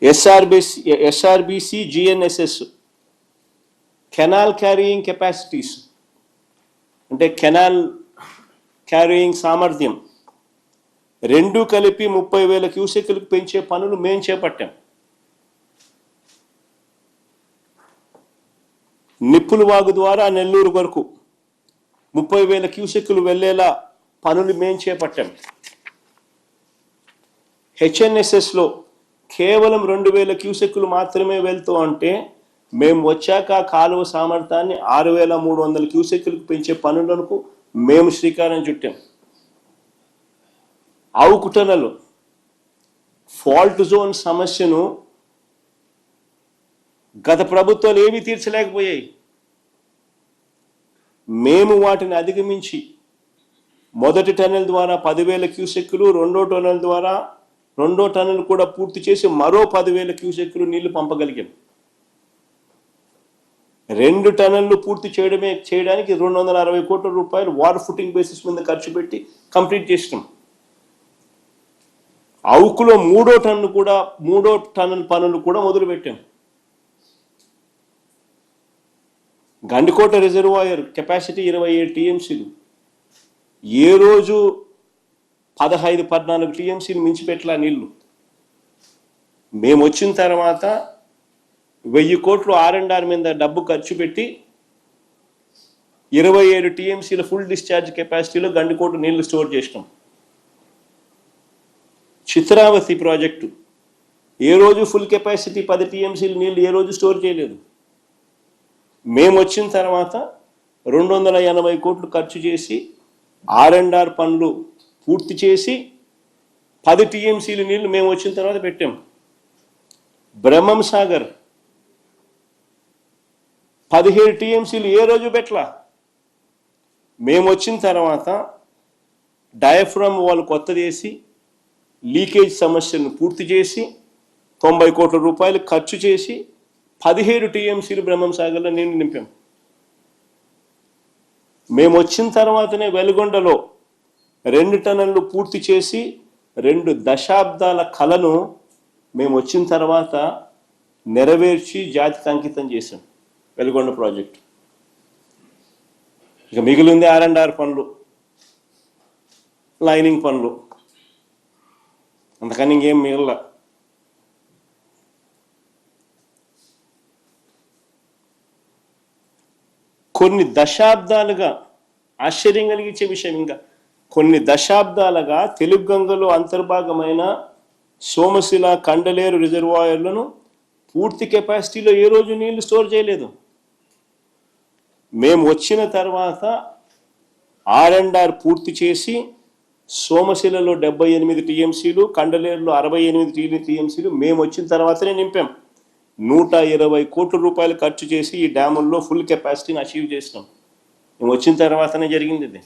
SRBC GNSS canal carrying capacities అంటే canal carrying సామర్థ్యం రెండు కలిపి 30,000 క్యూసెక్లకు పెంచే పనులు మేము చేపట్టాం. నిప్పుల వాగు ద్వారా నెల్లూరు వరకు 30,000 క్యూసెక్కులు వెళ్లేలా పనులు మేము చేపట్టాం. హెచ్ఎన్ఎస్ఎస్లో కేవలం 2,000 క్యూసెక్కులు మాత్రమే వెళ్తూ అంటే మేము వచ్చాక కాలువ సామర్థ్యాన్ని 6,300 క్యూసెక్కులకు పెంచే పనులకు మేము శ్రీకారం చుట్టాం. ఆవుకుటనలో ఫాల్ట్ జోన్ సమస్యను గత ప్రభుత్వాలు ఏమీ తీర్చలేకపోయాయి. మేము వాటిని అధిగమించి మొదటి టన్నెల్ ద్వారా 10,000 క్యూసెక్కులు, రెండో టన్నెల్ కూడా పూర్తి చేసి మరో 10,000 క్యూసెక్కులు నీళ్లు పంపగలిగాం. 2 టన్నెళ్లు పూర్తి చేయడానికి 260 కోట్ల రూపాయలు వాటర్ ఫుటింగ్ బేసిస్ మీద ఖర్చు పెట్టి కంప్లీట్ చేసినాం. అవుకులో 3వ టన్నెల్ పనులు కూడా మొదలుపెట్టాం. గండికోట రిజర్వాయర్ కెపాసిటీ 27 టీఎంసీలు, ఏ రోజు 15-14 టీఎంసీలు మించిపెట్టలా నీళ్లు. మేము వచ్చిన తర్వాత 1000 కోట్లు R&R మీద డబ్బు ఖర్చు పెట్టి 27 టీఎంసీల ఫుల్ డిశ్చార్జ్ కెపాసిటీలో గండికోట నీళ్లు స్టోర్ చేసినాం. చిత్రావతి ప్రాజెక్టు ఏ రోజు ఫుల్ కెపాసిటీ 10 టీఎంసీలు నీళ్లు ఏ రోజు స్టోర్ చేయలేదు. మేము వచ్చిన తర్వాత 280 కోట్లు ఖర్చు చేసి R&R పనులు పూర్తి చేసి 10 టీఎంసీలు నీళ్లు మేము వచ్చిన తర్వాత పెట్టాం. బ్రహ్మం సాగర్ 17 టీఎంసీలు ఏ రోజు పెట్టలా. మేము వచ్చిన తర్వాత డయాఫ్రమ్ వాళ్ళు కొత్తది వేసి లీకేజ్ సమస్యను పూర్తి చేసి 90 కోట్ల రూపాయలు ఖర్చు చేసి 17 టీఎంసీలు బ్రహ్మం సాగర్లో నీళ్లు నింపాం. మేము వచ్చిన తర్వాతనే వెలుగొండలో 2 టన్నులు పూర్తి చేసి 2 దశాబ్దాల కలను మేము వచ్చిన తర్వాత నెరవేర్చి జాతికి అంకితం చేశాం వెలుగొండ ప్రాజెక్టు. ఇక మిగిలింది R&R పనులు, లైనింగ్ పనులు, అంతకని ఇంకేం మిగల. కొన్ని దశాబ్దాలుగా ఆశ్చర్యం కలిగించే విషయం, ఇంకా కొన్ని దశాబ్దాలుగా తెలుగు గంగలో అంతర్భాగమైన సోమశిల, కండలేరు రిజర్వాయర్లను పూర్తి కెపాసిటీలో ఏ రోజు నీళ్లు స్టోర్ చేయలేదు. మేము వచ్చిన తర్వాత R&R పూర్తి చేసి సోమశిలలో 78 టీఎంసీలు, కండలేరులో 68 టీఎంసీలు మేము వచ్చిన తర్వాతనే నింపాం. 120 కోట్ల రూపాయలు ఖర్చు చేసి ఈ డ్యాముల్లో ఫుల్ కెపాసిటీని అచీవ్ చేసినాం. మేము వచ్చిన తర్వాతనే జరిగింది ఇది.